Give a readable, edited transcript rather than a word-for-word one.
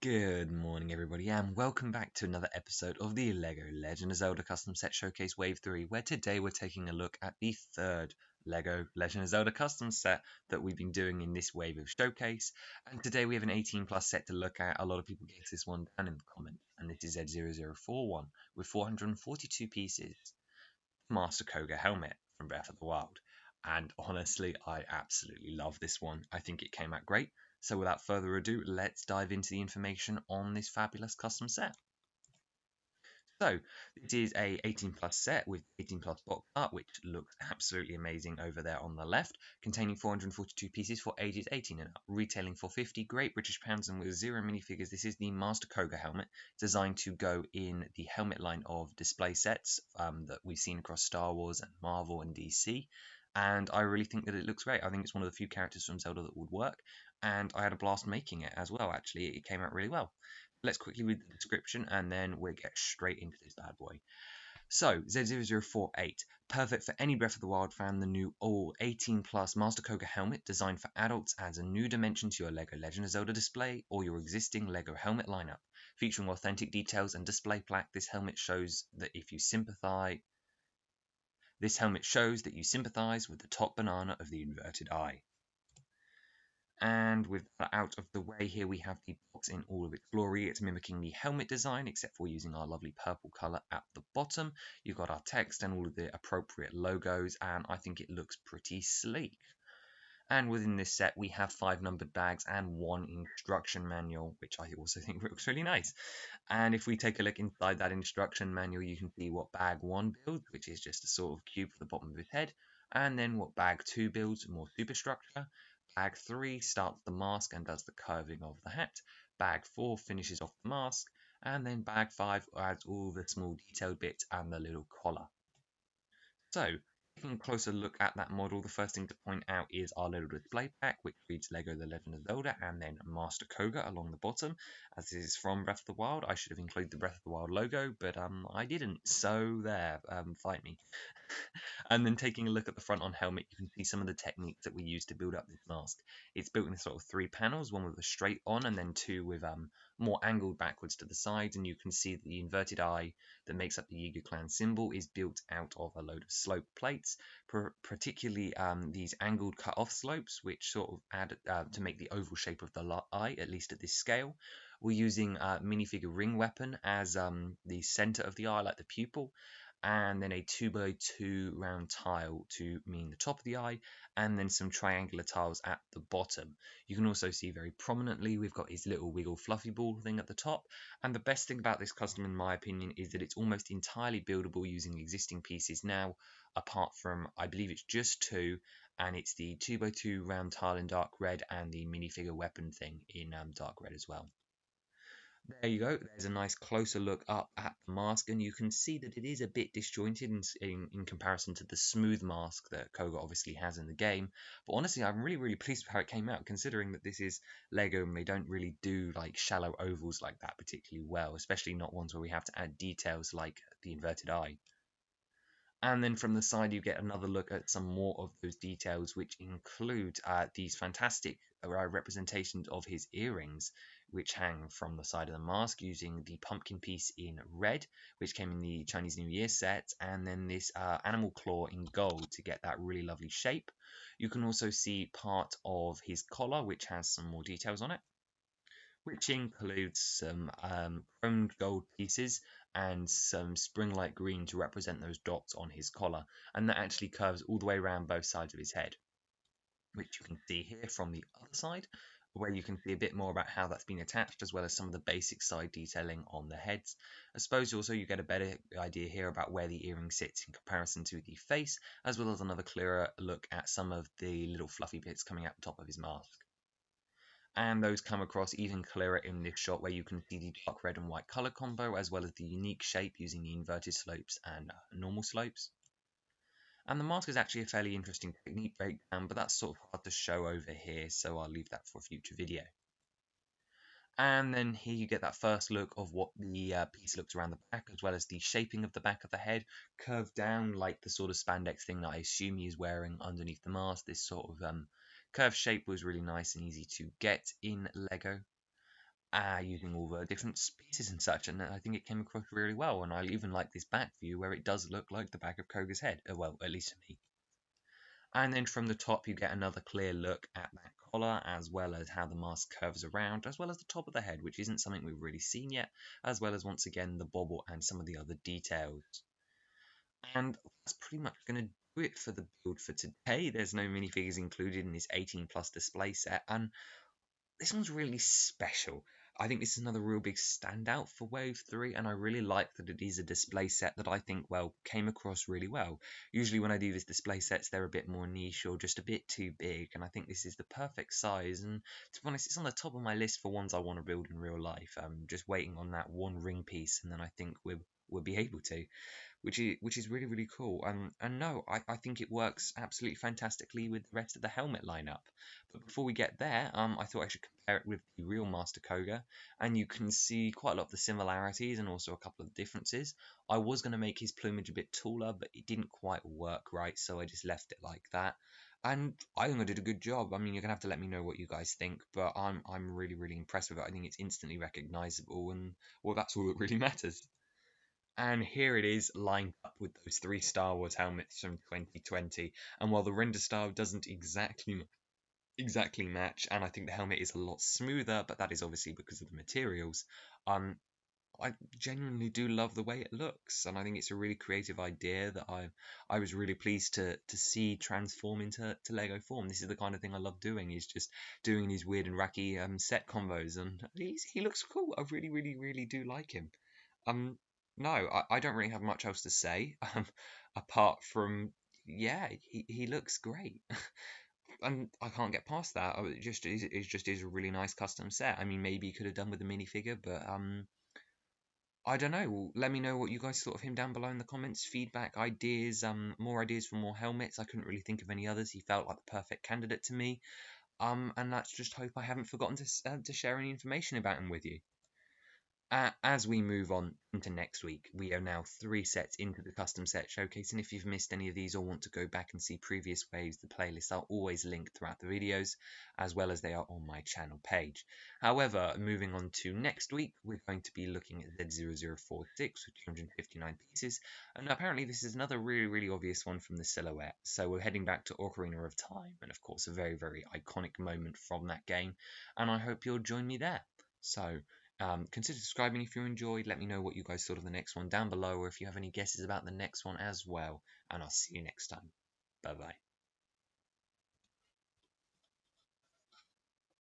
Good morning, everybody, and welcome back to another episode of the LEGO Legend of Zelda Custom Set Showcase Wave 3, where today we're taking a look at the third LEGO Legend of Zelda Custom Set that we've been doing in this wave of Showcase. And today we have an 18 plus set to look at. A lot of people guessed this one down in the comments, and this is Z0041 with 442 pieces. Master Kohga Helmet from Breath of the Wild. And honestly, I absolutely love this one. I think it came out great. So without further ado, let's dive into the information on this fabulous custom set. So this is a 18 plus set with 18 plus box art, which looks absolutely amazing over there on the left, containing 442 pieces for ages 18 and up, retailing for 50 Great British pounds, and with 0 minifigures. This is the Master Kohga helmet, designed to go in the helmet line of display sets that we've seen across Star Wars and Marvel and DC. And I really think that it looks great. I think it's one of the few characters from Zelda that would work, and I had a blast making it as well. Actually, it came out really well. Let's quickly read the description and then we'll get straight into this bad boy. So, Z0048, perfect for any Breath of the Wild fan. The new all 18 plus Master Kohga helmet, designed for adults, adds a new dimension to your LEGO Legend of Zelda display or your existing LEGO helmet lineup. Featuring authentic details and display plaque, this helmet shows that you sympathize with the top banana of the inverted eye. And with that out of the way, here we have the box in all of its glory. It's mimicking the helmet design, except for using our lovely purple colour at the bottom. You've got our text and all of the appropriate logos, and I think it looks pretty sleek. And within this set, we have 5 numbered bags and 1 instruction manual, which I also think looks really nice. And if we take a look inside that instruction manual, you can see what bag 1 builds, which is just a sort of cube for the bottom of his head, and then what bag 2 builds, more superstructure. Bag 3 starts the mask and does the curving of the hat. Bag 4 finishes off the mask, and then bag 5 adds all the small detailed bits and the little collar. So, taking a closer look at that model, the first thing to point out is our little display pack, which reads LEGO The Legend of Zelda and then Master Kohga along the bottom. As this is from Breath of the Wild, I should have included the Breath of the Wild logo, but I didn't, so there, fight me. And then taking a look at the front on helmet, you can see some of the techniques that we use to build up this mask. It's built in sort of 3 panels, one with a straight on and then 2 with more angled backwards to the sides, and you can see that the inverted eye that makes up the Yiga clan symbol is built out of a load of slope plates, particularly these angled cut-off slopes, which sort of add to make the oval shape of the eye, at least at this scale. We're using a minifigure ring weapon as the center of the eye, like the pupil, and then a 2x2 round tile to mean the top of the eye, and then some triangular tiles at the bottom. You can also see very prominently we've got his little wiggle fluffy ball thing at the top, and the best thing about this custom in my opinion is that it's almost entirely buildable using existing pieces now, apart from I believe it's just 2, and it's the 2x2 round tile in dark red and the minifigure weapon thing in dark red as well. There you go. There's a nice closer look up at the mask, and you can see that it is a bit disjointed in comparison to the smooth mask that Kohga obviously has in the game. But honestly, I'm really pleased with how it came out, considering that this is Lego and they don't really do like shallow ovals like that particularly well, especially not ones where we have to add details like the inverted eye. And then from the side, you get another look at some more of those details, which include these fantastic representations of his earrings, which hang from the side of the mask using the pumpkin piece in red, which came in the Chinese New Year set, and then this animal claw in gold to get that really lovely shape. You can also see part of his collar, which has some more details on it, which includes some chromed gold pieces and some spring-like green to represent those dots on his collar, and that actually curves all the way around both sides of his head, which you can see here from the other side, where you can see a bit more about how that's been attached, as well as some of the basic side detailing on the heads. I suppose also you get a better idea here about where the earring sits in comparison to the face, as well as another clearer look at some of the little fluffy bits coming out the top of his mask. And those come across even clearer in this shot, where you can see the dark red and white color combo, as well as the unique shape using the inverted slopes and normal slopes. And the mask is actually a fairly interesting technique breakdown, but that's sort of hard to show over here, so I'll leave that for a future video. And then here you get that first look of what the piece looks around the back, as well as the shaping of the back of the head, curved down like the sort of spandex thing that I assume he is wearing underneath the mask. This sort of curved shape was really nice and easy to get in Lego. using all the different species and such, and I think it came across really well. And I even like this back view where it does look like the back of Kohga's head. Well, at least to me. And then from the top, you get another clear look at that collar, as well as how the mask curves around, as well as the top of the head, which isn't something we've really seen yet, as well as once again the bobble and some of the other details. And that's pretty much going to do it for the build for today. There's no minifigures included in this 18 plus display set, and this one's really special. I think this is another real big standout for Wave 3, and I really like that it is a display set that I think, well, came across really well. Usually when I do these display sets, they're a bit more niche or just a bit too big, and I think this is the perfect size, and to be honest, it's on the top of my list for ones I want to build in real life. I'm just waiting on that one ring piece, and then I think we'll be able to, which is really really cool. And no, I think it works absolutely fantastically with the rest of the helmet lineup. But before we get there, I thought I should compare it with the real Master Kohga, and you can see quite a lot of the similarities and also a couple of differences. I was going to make his plumage a bit taller, but it didn't quite work right, so I just left it like that. And I think I did a good job. I mean, you're gonna have to let me know what you guys think, but I'm really really impressed with it. I think it's instantly recognizable, and well, that's all that really matters. And here it is lined up with those three Star Wars helmets from 2020. And while the render style doesn't exactly match, and I think the helmet is a lot smoother, but that is obviously because of the materials. Um, I genuinely do love the way it looks, and I think it's a really creative idea that I was really pleased to see transform into Lego form. This is the kind of thing I love doing. Is just doing these weird and wacky set combos, and he looks cool. I really really really do like him. Um, no, I don't really have much else to say, apart from, yeah, he looks great. And I can't get past that. It just is a really nice custom set. I mean, maybe you could have done with a minifigure, but I don't know. Well, let me know what you guys thought of him down below in the comments. Feedback, ideas, more ideas for more helmets. I couldn't really think of any others. He felt like the perfect candidate to me. And let's just hope I haven't forgotten to share any information about him with you. As we move on into next week, we are now 3 sets into the custom set showcase, and if you've missed any of these or want to go back and see previous waves, the playlists are always linked throughout the videos, as well as they are on my channel page. However, moving on to next week, we're going to be looking at Z0046 with 259 pieces, and apparently this is another really, really obvious one from the silhouette. So we're heading back to Ocarina of Time, and of course a very, very iconic moment from that game, and I hope you'll join me there. So, consider subscribing if you enjoyed. Let me know what you guys thought of the next one down below, or if you have any guesses about the next one as well. And I'll see you next time. Bye bye.